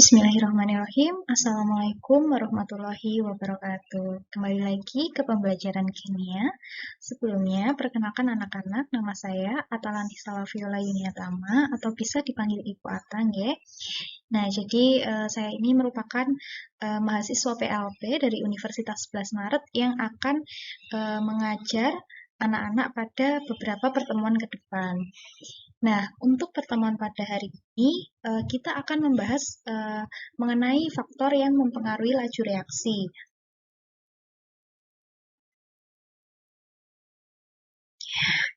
Bismillahirrahmanirrahim. Assalamualaikum warahmatullahi wabarakatuh. Kembali lagi ke pembelajaran kimia. Sebelumnya, perkenalkan anak-anak, nama saya Atalanti Salafiola Yuniatama atau bisa dipanggil Ibu Ata, nggih. Nah, jadi saya ini merupakan mahasiswa PLP dari Universitas 11 Maret yang akan mengajar anak-anak pada beberapa pertemuan ke depan. Nah, untuk pertemuan pada hari ini, kita akan membahas mengenai faktor yang mempengaruhi laju reaksi.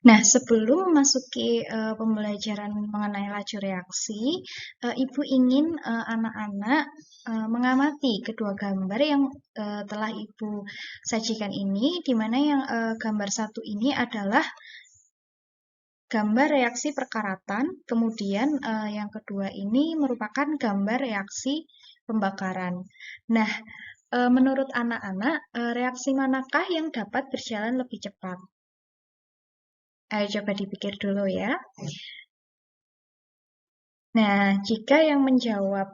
Nah, sebelum memasuki pembelajaran mengenai laju reaksi, Ibu ingin anak-anak mengamati kedua gambar yang telah Ibu sajikan ini, di mana yang gambar satu ini adalah gambar reaksi perkaratan, kemudian yang kedua ini merupakan gambar reaksi pembakaran. Nah, menurut anak-anak, reaksi manakah yang dapat berjalan lebih cepat? Ayo coba dipikir dulu ya. Nah, jika yang menjawab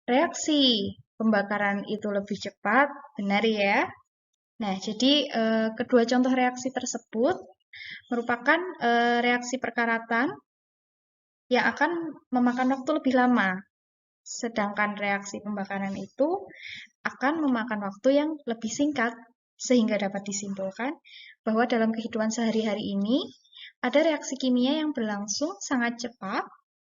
reaksi pembakaran itu lebih cepat, benar ya? Nah, jadi kedua contoh reaksi tersebut merupakan reaksi perkaratan yang akan memakan waktu lebih lama. Sedangkan reaksi pembakaran itu akan memakan waktu yang lebih singkat, sehingga dapat disimpulkan bahwa dalam kehidupan sehari-hari ini ada reaksi kimia yang berlangsung sangat cepat,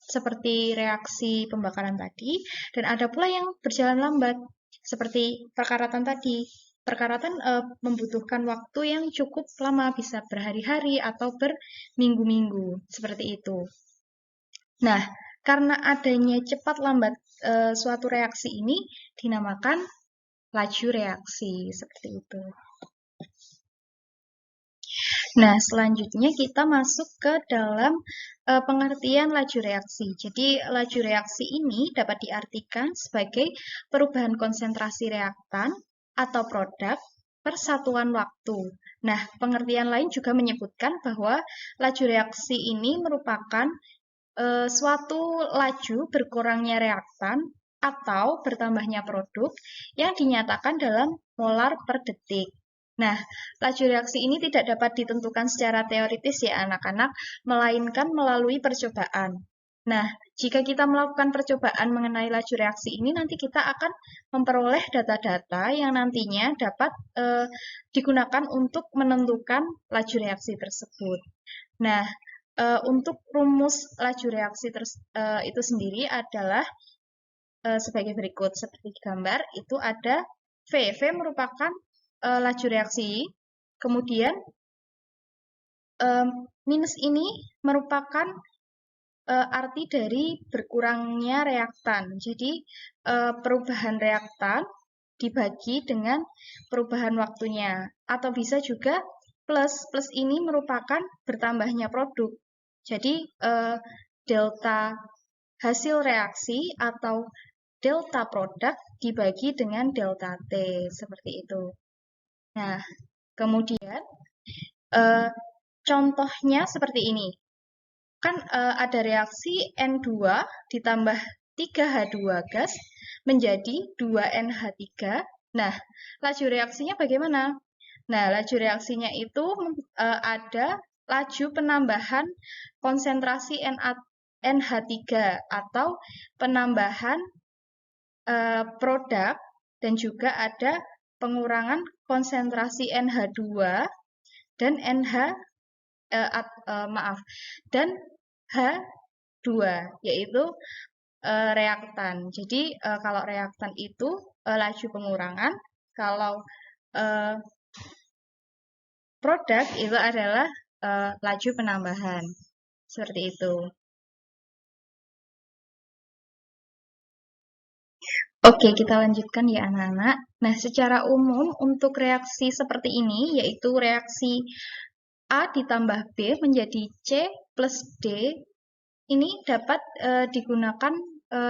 seperti reaksi pembakaran tadi, dan ada pula yang berjalan lambat, seperti perkaratan tadi. Perkaratan membutuhkan waktu yang cukup lama, bisa berhari-hari atau berminggu-minggu, seperti itu. Nah, karena adanya cepat lambat suatu reaksi ini dinamakan laju reaksi, seperti itu. Nah, selanjutnya kita masuk ke dalam pengertian laju reaksi. Jadi, laju reaksi ini dapat diartikan sebagai perubahan konsentrasi reaktan atau produk per satuan waktu. Nah, pengertian lain juga menyebutkan bahwa laju reaksi ini merupakan suatu laju berkurangnya reaktan atau bertambahnya produk yang dinyatakan dalam molar per detik. Nah, laju reaksi ini tidak dapat ditentukan secara teoritis ya anak-anak, melainkan melalui percobaan. Nah, jika kita melakukan percobaan mengenai laju reaksi ini, nanti kita akan memperoleh data-data yang nantinya dapat digunakan untuk menentukan laju reaksi tersebut. Nah, untuk rumus laju reaksi itu sendiri adalah sebagai berikut. Seperti gambar, itu ada V. V merupakan laju reaksi. Kemudian, minus ini merupakan arti dari berkurangnya reaktan. Jadi, perubahan reaktan dibagi dengan perubahan waktunya. Atau bisa juga plus. Plus ini merupakan bertambahnya produk. Jadi, delta hasil reaksi atau delta produk dibagi dengan delta T, seperti itu. Nah, kemudian contohnya seperti ini. Kan ada reaksi N2 ditambah 3H2 gas menjadi 2NH3. Nah, laju reaksinya bagaimana? Nah, laju reaksinya itu ada laju penambahan konsentrasi NH3 atau penambahan produk dan juga ada pengurangan konsentrasi NH2 dan dan H2 yaitu reaktan. Jadi kalau reaktan itu laju pengurangan, kalau produk itu adalah laju penambahan. Seperti itu. Oke, kita lanjutkan ya anak-anak. Nah, secara umum untuk reaksi seperti ini, yaitu reaksi A ditambah B menjadi C plus D, ini dapat digunakan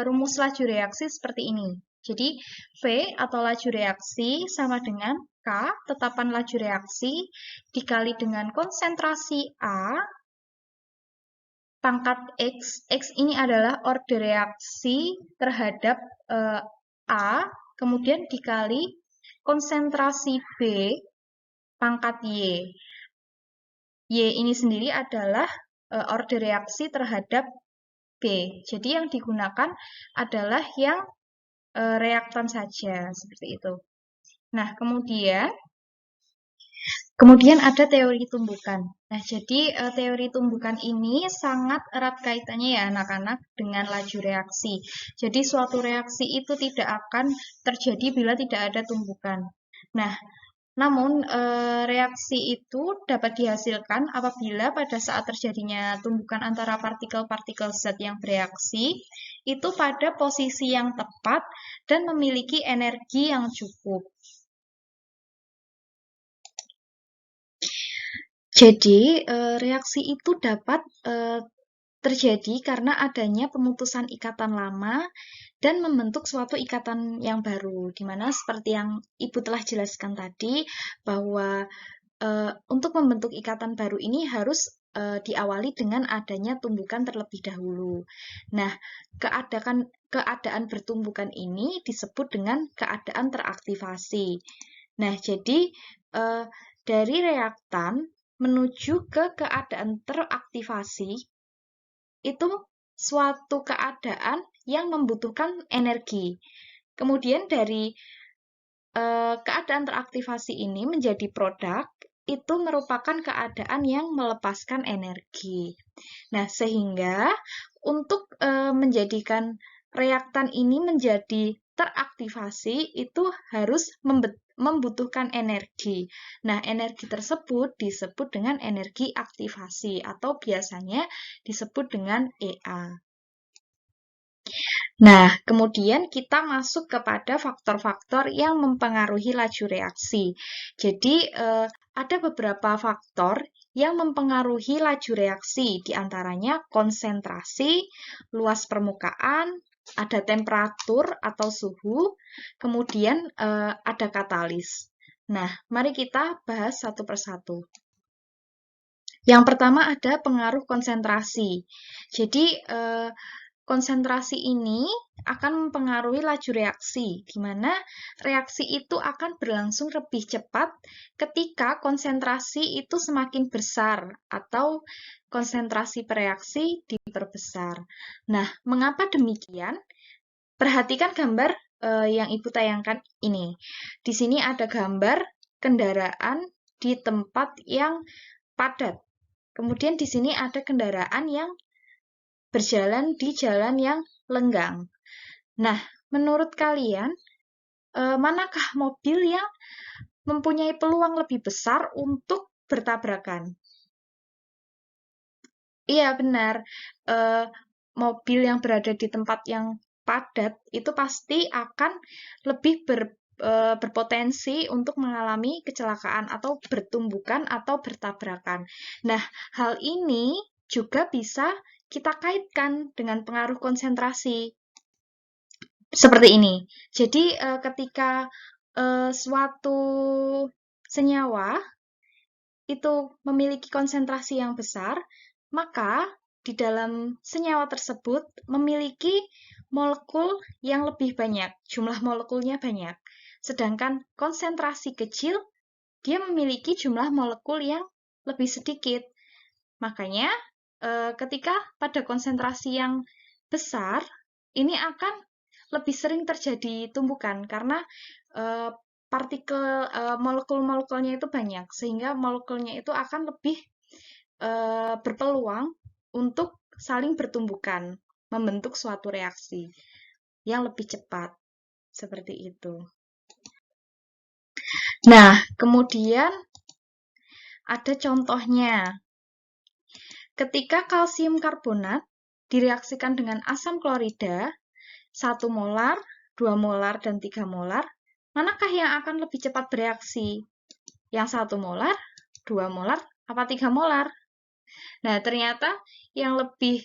rumus laju reaksi seperti ini. Jadi, V atau laju reaksi sama dengan K, tetapan laju reaksi, dikali dengan konsentrasi A, pangkat X ini adalah order reaksi terhadap A, kemudian dikali konsentrasi B pangkat Y. Y ini sendiri adalah order reaksi terhadap B. Jadi yang digunakan adalah yang reaktan saja, seperti itu. Nah, kemudian ada teori tumbukan. Nah, jadi teori tumbukan ini sangat erat kaitannya ya anak-anak dengan laju reaksi. Jadi suatu reaksi itu tidak akan terjadi bila tidak ada tumbukan. Nah, namun reaksi itu dapat dihasilkan apabila pada saat terjadinya tumbukan antara partikel-partikel zat yang bereaksi itu pada posisi yang tepat dan memiliki energi yang cukup. Jadi, reaksi itu dapat terjadi karena adanya pemutusan ikatan lama dan membentuk suatu ikatan yang baru, di mana seperti yang Ibu telah jelaskan tadi, bahwa untuk membentuk ikatan baru ini harus diawali dengan adanya tumbukan terlebih dahulu. Nah, keadaan bertumbukan ini disebut dengan keadaan teraktivasi. Nah, jadi dari reaktan menuju ke keadaan teraktivasi itu suatu keadaan yang membutuhkan energi. Kemudian dari keadaan teraktivasi ini menjadi produk itu merupakan keadaan yang melepaskan energi. Nah, sehingga untuk menjadikan reaktan ini menjadi teraktivasi itu harus membutuhkan energi. Nah, energi tersebut disebut dengan energi aktivasi atau biasanya disebut dengan EA. Nah, kemudian kita masuk kepada faktor-faktor yang mempengaruhi laju reaksi. Jadi, ada beberapa faktor yang mempengaruhi laju reaksi, diantaranya konsentrasi, luas permukaan, ada temperatur atau suhu, kemudian ada katalis. Nah, mari kita bahas satu persatu. Yang pertama ada pengaruh konsentrasi. Jadi, konsentrasi ini akan mempengaruhi laju reaksi, di mana reaksi itu akan berlangsung lebih cepat ketika konsentrasi itu semakin besar atau konsentrasi pereaksi diperbesar. Nah, mengapa demikian? Perhatikan gambar yang Ibu tayangkan ini. Di sini ada gambar kendaraan di tempat yang padat. Kemudian di sini ada kendaraan yang berjalan di jalan yang lenggang. Nah, menurut kalian, manakah mobil yang mempunyai peluang lebih besar untuk bertabrakan? Iya, benar. Mobil yang berada di tempat yang padat itu pasti akan lebih berpotensi untuk mengalami kecelakaan atau bertumbukan atau bertabrakan. Nah, hal ini juga bisa kita kaitkan dengan pengaruh konsentrasi. Seperti ini. Jadi, ketika suatu senyawa itu memiliki konsentrasi yang besar, maka di dalam senyawa tersebut memiliki molekul yang lebih banyak, jumlah molekulnya banyak. Sedangkan konsentrasi kecil, dia memiliki jumlah molekul yang lebih sedikit. Makanya, ketika pada konsentrasi yang besar, ini akan lebih sering terjadi tumbukan karena molekul-molekulnya itu banyak, sehingga molekulnya itu akan lebih berpeluang untuk saling bertumbukan, membentuk suatu reaksi yang lebih cepat, seperti itu. Nah, kemudian ada contohnya. Ketika kalsium karbonat direaksikan dengan asam klorida, 1 molar, 2 molar, dan 3 molar, manakah yang akan lebih cepat bereaksi? Yang 1 molar, 2 molar, apa 3 molar? Nah, ternyata yang lebih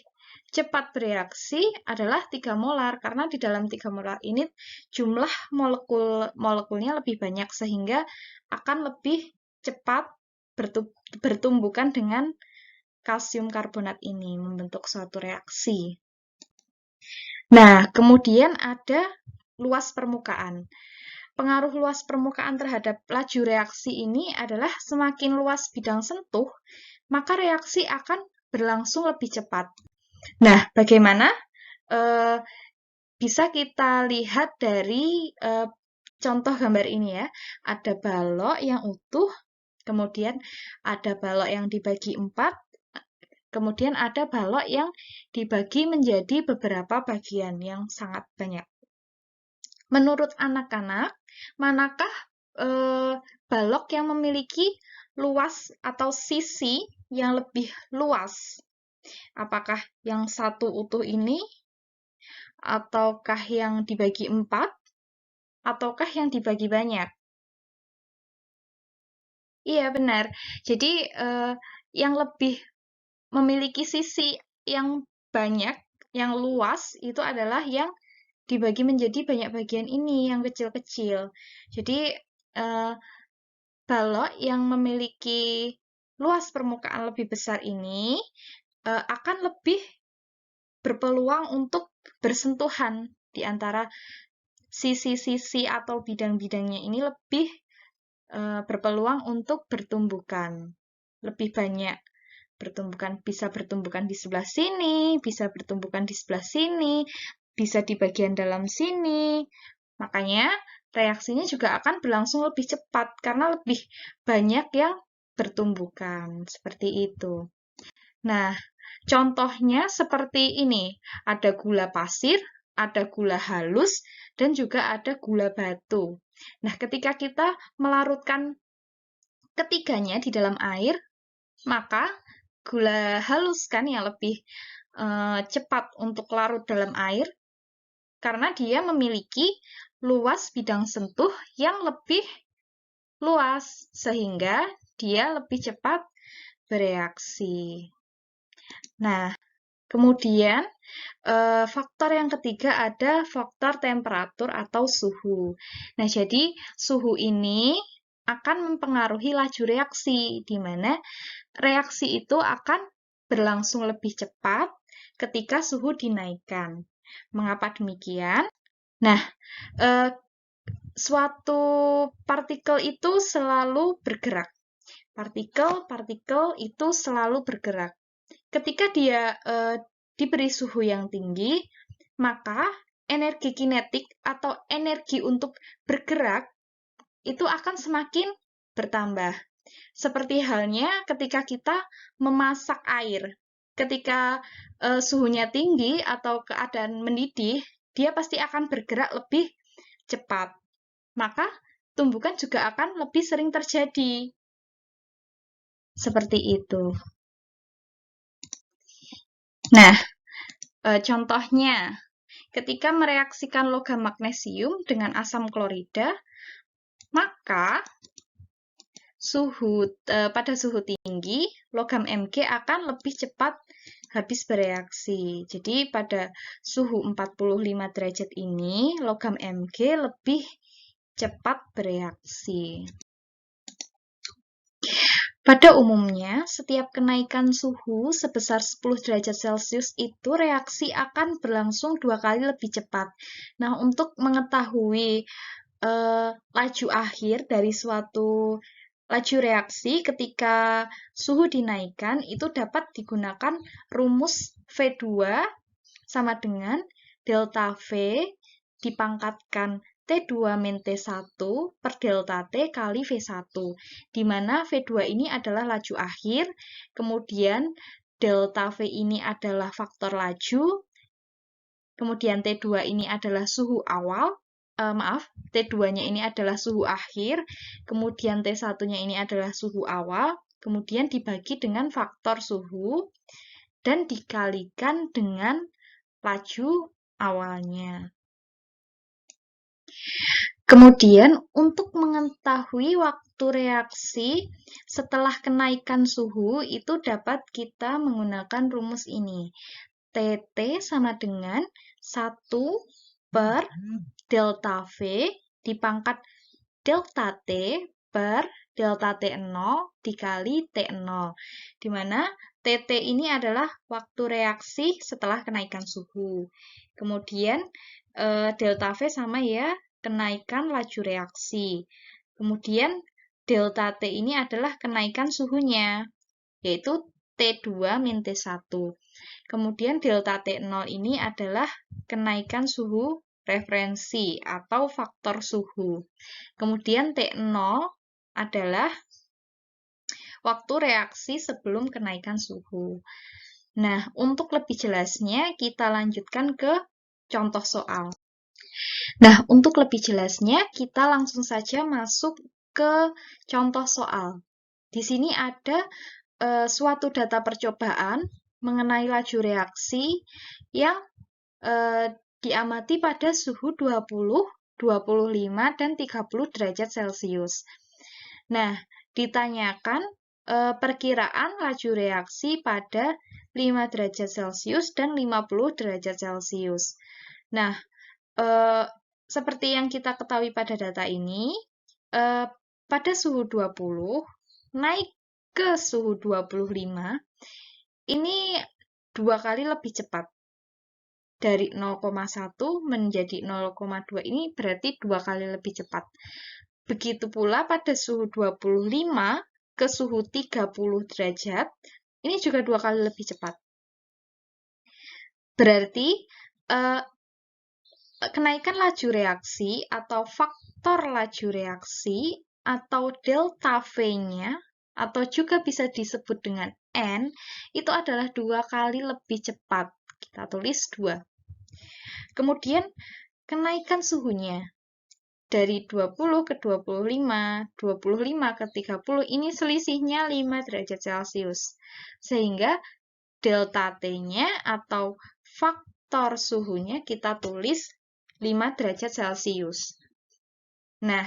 cepat bereaksi adalah 3 molar, karena di dalam 3 molar ini jumlah molekulnya lebih banyak, sehingga akan lebih cepat bertumbukan dengan kalsium karbonat ini membentuk suatu reaksi. Nah, kemudian ada luas permukaan. Pengaruh luas permukaan terhadap laju reaksi ini adalah semakin luas bidang sentuh, maka reaksi akan berlangsung lebih cepat. Nah, bagaimana? Bisa kita lihat dari contoh gambar ini ya. Ada balok yang utuh, kemudian ada balok yang dibagi 4, kemudian ada balok yang dibagi menjadi beberapa bagian yang sangat banyak. Menurut anak-anak, manakah balok yang memiliki luas atau sisi yang lebih luas? Apakah yang satu utuh ini, ataukah yang dibagi 4, ataukah yang dibagi banyak? Iya, benar. Jadi, yang lebih memiliki sisi yang banyak, yang luas, itu adalah yang dibagi menjadi banyak bagian ini, yang kecil-kecil. Jadi, balok yang memiliki luas permukaan lebih besar ini akan lebih berpeluang untuk bersentuhan di antara sisi-sisi atau bidang-bidangnya ini lebih berpeluang untuk bertumbukan. Lebih banyak bertumbukan, bisa bertumbukan di sebelah sini, bisa bertumbukan di sebelah sini, bisa di bagian dalam sini. Makanya reaksinya juga akan berlangsung lebih cepat karena lebih banyak yang bertumbukan. Seperti itu. Nah, contohnya seperti ini. Ada gula pasir, ada gula halus, dan juga ada gula batu. Nah, ketika kita melarutkan ketiganya di dalam air, maka gula halus kan yang lebih cepat untuk larut dalam air, karena dia memiliki luas bidang sentuh yang lebih luas, sehingga dia lebih cepat bereaksi. Nah, kemudian faktor yang ketiga ada faktor temperatur atau suhu. Nah, jadi suhu ini akan mempengaruhi laju reaksi, di mana reaksi itu akan berlangsung lebih cepat ketika suhu dinaikkan. Mengapa demikian? Nah, suatu partikel itu selalu bergerak. Partikel-partikel itu selalu bergerak. Ketika dia diberi suhu yang tinggi, maka energi kinetik atau energi untuk bergerak itu akan semakin bertambah. Seperti halnya ketika kita memasak air. Ketika suhunya tinggi atau keadaan mendidih, dia pasti akan bergerak lebih cepat. Maka tumbukan juga akan lebih sering terjadi. Seperti itu. Nah, contohnya, ketika mereaksikan logam magnesium dengan asam klorida, maka pada suhu tinggi, logam Mg akan lebih cepat habis bereaksi. Jadi pada suhu 45 derajat ini, logam Mg lebih cepat bereaksi. Pada umumnya, setiap kenaikan suhu sebesar 10 derajat Celcius itu reaksi akan berlangsung 2 kali lebih cepat. Nah, untuk mengetahui laju akhir dari suatu laju reaksi ketika suhu dinaikkan, itu dapat digunakan rumus V2 sama dengan delta V dipangkatkan T2 min T1 per delta T kali V1, di mana V2 ini adalah laju akhir, kemudian delta V ini adalah faktor laju, kemudian T2 ini adalah suhu awal, T2-nya ini adalah suhu akhir, kemudian T1-nya ini adalah suhu awal, kemudian dibagi dengan faktor suhu, dan dikalikan dengan laju awalnya. Kemudian, untuk mengetahui waktu reaksi setelah kenaikan suhu, itu dapat kita menggunakan rumus ini. TT sama dengan 1 per delta V dipangkat delta T per delta T0 dikali T0, di mana TT ini adalah waktu reaksi setelah kenaikan suhu. Kemudian delta V sama ya, kenaikan laju reaksi. Kemudian delta T ini adalah kenaikan suhunya, yaitu T2 min T1. Kemudian delta T0 ini adalah kenaikan suhu referensi atau faktor suhu. Kemudian T0 adalah waktu reaksi sebelum kenaikan suhu. Nah, untuk lebih jelasnya kita lanjutkan ke contoh soal. Nah, untuk lebih jelasnya kita langsung saja masuk ke contoh soal. Di sini ada suatu data percobaan mengenai laju reaksi yang diamati pada suhu 20, 25, dan 30 derajat Celcius. Nah, ditanyakan perkiraan laju reaksi pada 5 derajat Celcius dan 50 derajat Celcius. Nah, seperti yang kita ketahui pada data ini, pada suhu 20, naik ke suhu 25, ini 2 kali lebih cepat. Dari 0,1 menjadi 0,2 ini berarti 2 kali lebih cepat. Begitu pula pada suhu 25 ke suhu 30 derajat, ini juga 2 kali lebih cepat. Berarti kenaikan laju reaksi atau faktor laju reaksi atau delta V-nya atau juga bisa disebut dengan N, itu adalah 2 kali lebih cepat. Kita tulis 2. Kemudian kenaikan suhunya dari 20 ke 25, 25 ke 30, ini selisihnya 5 derajat Celcius. Sehingga delta T-nya atau faktor suhunya kita tulis 5 derajat Celcius. Nah,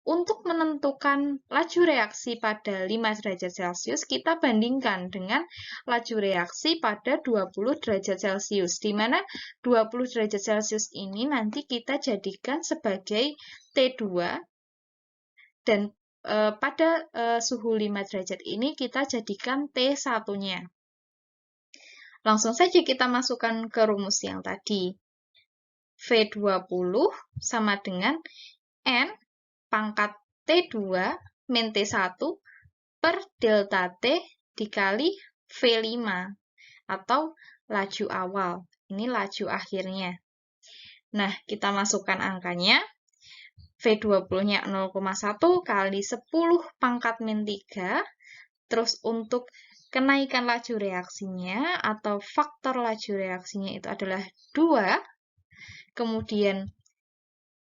untuk menentukan laju reaksi pada 5 derajat Celcius, kita bandingkan dengan laju reaksi pada 20 derajat Celcius, di mana 20 derajat Celcius ini nanti kita jadikan sebagai T2, dan pada suhu 5 derajat ini kita jadikan T1-nya. Langsung saja kita masukkan ke rumus yang tadi. V20 sama dengan N pangkat T2 min T1 per delta T dikali V5 atau laju awal. Ini laju akhirnya. Nah, kita masukkan angkanya. V20-nya 0,1 kali 10 pangkat min 3. Terus untuk kenaikan laju reaksinya atau faktor laju reaksinya itu adalah 2. Kemudian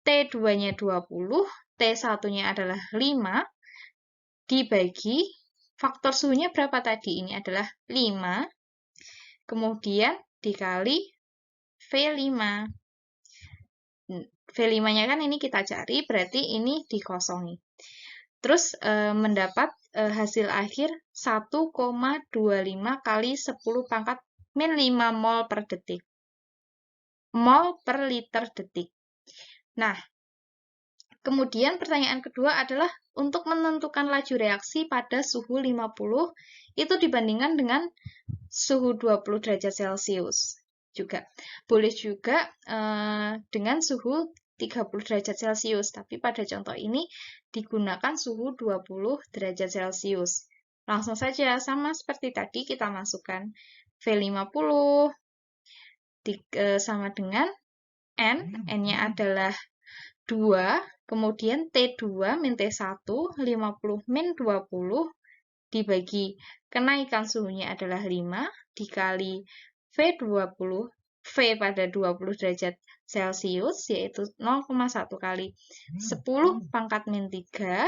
T2-nya 20, T1-nya adalah 5, dibagi, faktor suhunya berapa tadi? Ini adalah 5, kemudian dikali V5. V5-nya kan ini kita cari, berarti ini dikosongi. Terus mendapat hasil akhir 1,25 kali 10 pangkat min 5 mol per detik. Mol per liter detik. Nah, kemudian pertanyaan kedua adalah untuk menentukan laju reaksi pada suhu 50 itu dibandingkan dengan suhu 20 derajat Celcius. Juga boleh juga dengan suhu 30 derajat Celcius, tapi pada contoh ini digunakan suhu 20 derajat Celcius. Langsung saja, sama seperti tadi kita masukkan V50 sama dengan N, N-nya adalah 2, kemudian T2 min T1, 50 min 20, dibagi kenaikan suhunya adalah 5, dikali V20, V pada 20 derajat Celcius, yaitu 0,1 kali 10 pangkat min 3,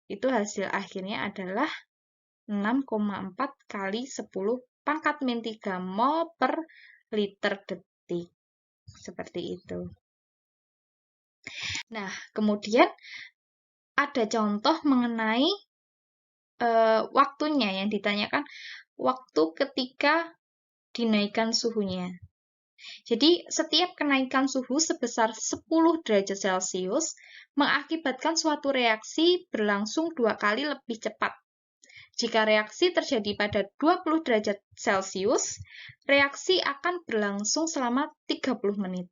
itu hasil akhirnya adalah 6,4 kali 10 pangkat min 3 mol per liter detik. Seperti itu. Nah, kemudian ada contoh mengenai waktunya yang ditanyakan, waktu ketika dinaikkan suhunya. Jadi, setiap kenaikan suhu sebesar 10 derajat Celcius mengakibatkan suatu reaksi berlangsung 2 kali lebih cepat. Jika reaksi terjadi pada 20 derajat Celcius, reaksi akan berlangsung selama 30 menit.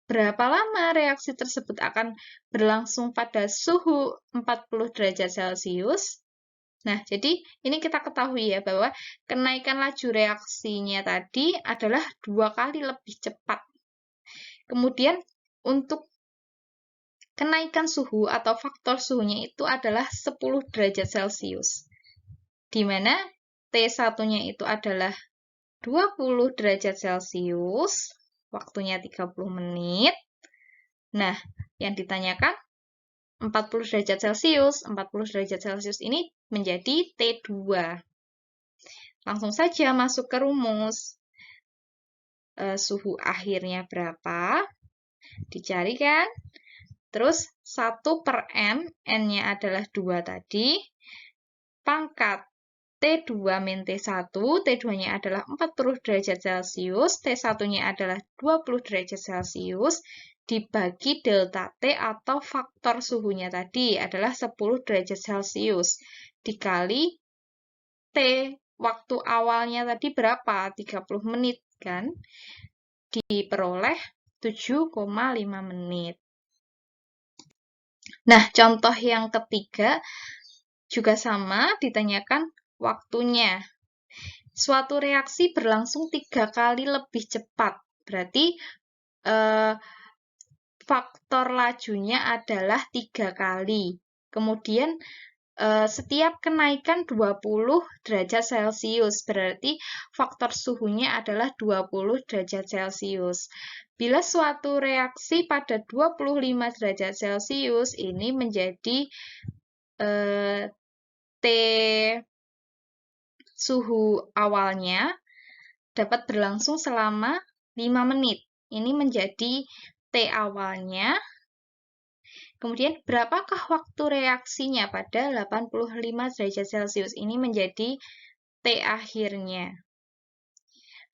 Berapa lama reaksi tersebut akan berlangsung pada suhu 40 derajat Celcius? Nah, jadi ini kita ketahui ya bahwa kenaikan laju reaksinya tadi adalah 2 kali lebih cepat. Kemudian untuk kenaikan suhu atau faktor suhunya itu adalah 10 derajat Celcius. Di mana T1-nya itu adalah 20 derajat Celcius, waktunya 30 menit. Nah, yang ditanyakan 40 derajat Celcius. 40 derajat Celcius ini menjadi T2. Langsung saja masuk ke rumus. Suhu akhirnya berapa? Dicari kan? Terus 1 per N, N-nya adalah 2 tadi. Pangkat T2 min T1, T2-nya adalah 40 derajat Celcius, T1-nya adalah 20 derajat Celcius, dibagi delta T atau faktor suhunya tadi adalah 10 derajat Celcius, dikali T, waktu awalnya tadi berapa? 30 menit, kan? Diperoleh 7,5 menit. Nah, contoh yang ketiga juga sama, ditanyakan waktunya. Suatu reaksi berlangsung 3 kali lebih cepat. Berarti faktor lajunya adalah 3 kali. Kemudian setiap kenaikan 20 derajat Celcius. Berarti faktor suhunya adalah 20 derajat Celcius. Bila suatu reaksi pada 25 derajat Celcius ini menjadi T suhu awalnya dapat berlangsung selama 5 menit. Ini menjadi T awalnya. Kemudian, berapakah waktu reaksinya pada 85 derajat Celcius? Ini menjadi T akhirnya.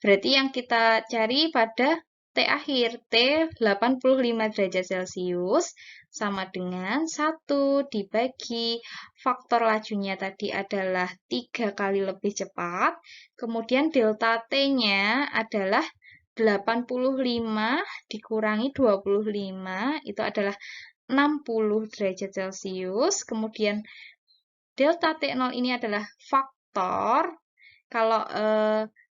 Berarti yang kita cari pada T akhir, T 85 derajat Celcius, sama dengan 1 dibagi faktor lajunya tadi adalah 3 kali lebih cepat, kemudian delta T-nya adalah 85 dikurangi 25, itu adalah 60 derajat Celcius, kemudian delta T0 ini adalah faktor, kalau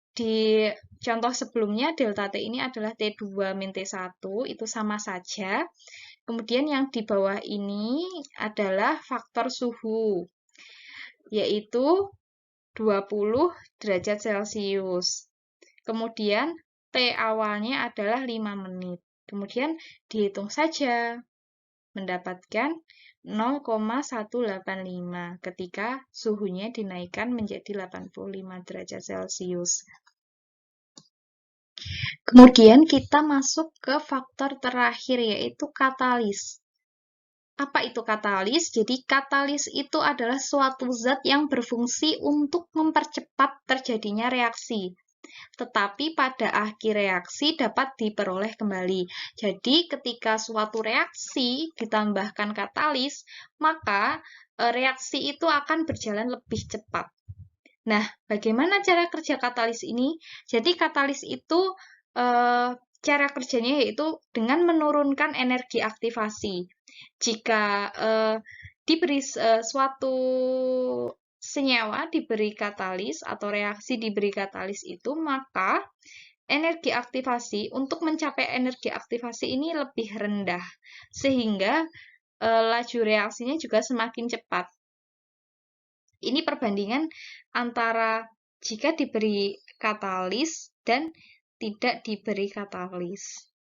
di contoh sebelumnya delta T ini adalah T2 min T1, itu sama saja. Kemudian yang di bawah ini adalah faktor suhu, yaitu 20 derajat Celcius. Kemudian T awalnya adalah 5 menit. Kemudian dihitung saja, mendapatkan 0,185 ketika suhunya dinaikkan menjadi 85 derajat Celcius. Kemudian kita masuk ke faktor terakhir, yaitu katalis. Apa itu katalis? Jadi katalis itu adalah suatu zat yang berfungsi untuk mempercepat terjadinya reaksi, tetapi pada akhir reaksi dapat diperoleh kembali. Jadi ketika suatu reaksi ditambahkan katalis, maka reaksi itu akan berjalan lebih cepat. Nah, bagaimana cara kerja katalis ini? Jadi katalis itu cara kerjanya yaitu dengan menurunkan energi aktivasi. Jika diberi suatu senyawa diberi katalis atau reaksi diberi katalis itu, maka energi aktivasi untuk mencapai energi aktivasi ini lebih rendah, sehingga laju reaksinya juga semakin cepat. Ini perbandingan antara jika diberi katalis dan tidak diberi katalis.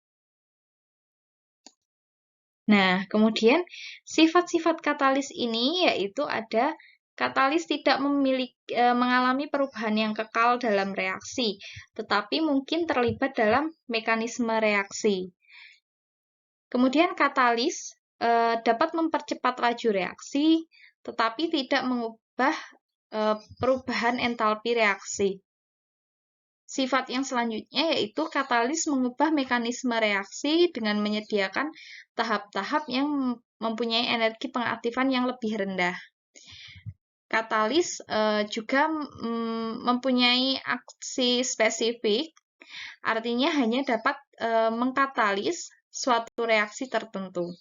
Nah, kemudian sifat-sifat katalis ini yaitu ada katalis tidak mengalami perubahan yang kekal dalam reaksi, tetapi mungkin terlibat dalam mekanisme reaksi. Kemudian katalis dapat mempercepat laju reaksi, tetapi tidak mengubah perubahan entalpi reaksi. Sifat yang selanjutnya yaitu katalis mengubah mekanisme reaksi dengan menyediakan tahap-tahap yang mempunyai energi pengaktifan yang lebih rendah. katalis juga mempunyai aksi spesifik, artinya hanya dapat mengkatalis suatu reaksi tertentu.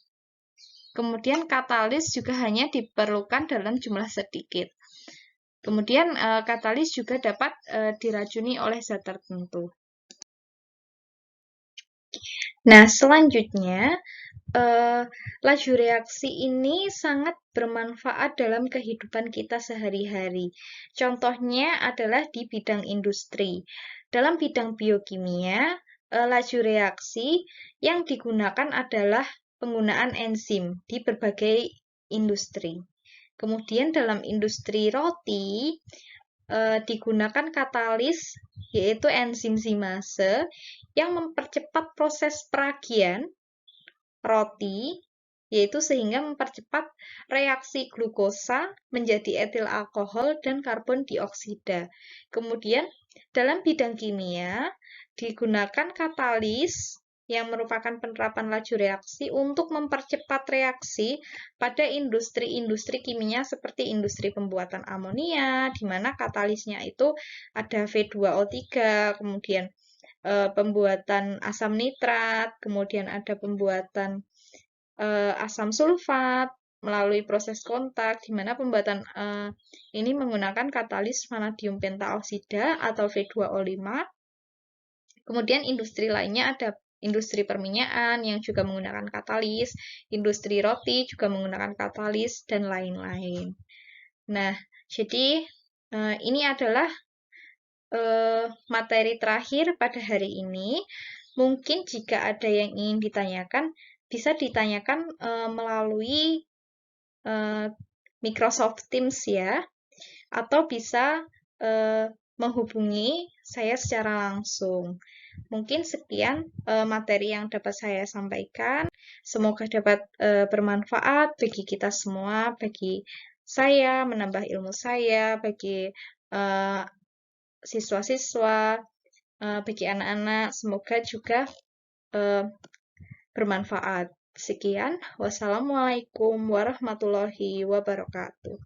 Kemudian katalis juga hanya diperlukan dalam jumlah sedikit. Kemudian katalis juga dapat diracuni oleh zat tertentu. Nah, selanjutnya, laju reaksi ini sangat bermanfaat dalam kehidupan kita sehari-hari. Contohnya adalah di bidang industri. Dalam bidang biokimia, laju reaksi yang digunakan adalah penggunaan enzim di berbagai industri. Kemudian dalam industri roti, digunakan katalis, yaitu enzim zimase, yang mempercepat proses peragian roti, yaitu sehingga mempercepat reaksi glukosa menjadi etil alkohol dan karbon dioksida. Kemudian, dalam bidang kimia, digunakan katalis yang merupakan penerapan laju reaksi untuk mempercepat reaksi pada industri-industri kimia seperti industri pembuatan amonia, di mana katalisnya itu ada V2O3, kemudian pembuatan asam nitrat, kemudian ada pembuatan asam sulfat melalui proses kontak, di mana pembuatan ini menggunakan katalis vanadium pentaoksida atau V2O5. Kemudian industri lainnya ada industri perminyakan yang juga menggunakan katalis, industri roti juga menggunakan katalis, dan lain-lain. Nah, jadi ini adalah materi terakhir pada hari ini. Mungkin jika ada yang ingin ditanyakan, bisa ditanyakan melalui Microsoft Teams ya, atau bisa menghubungi saya secara langsung. Mungkin sekian materi yang dapat saya sampaikan. Semoga dapat bermanfaat bagi kita semua, bagi saya, menambah ilmu saya, bagi siswa-siswa, bagi anak-anak. Semoga juga bermanfaat. Sekian, wassalamualaikum warahmatullahi wabarakatuh.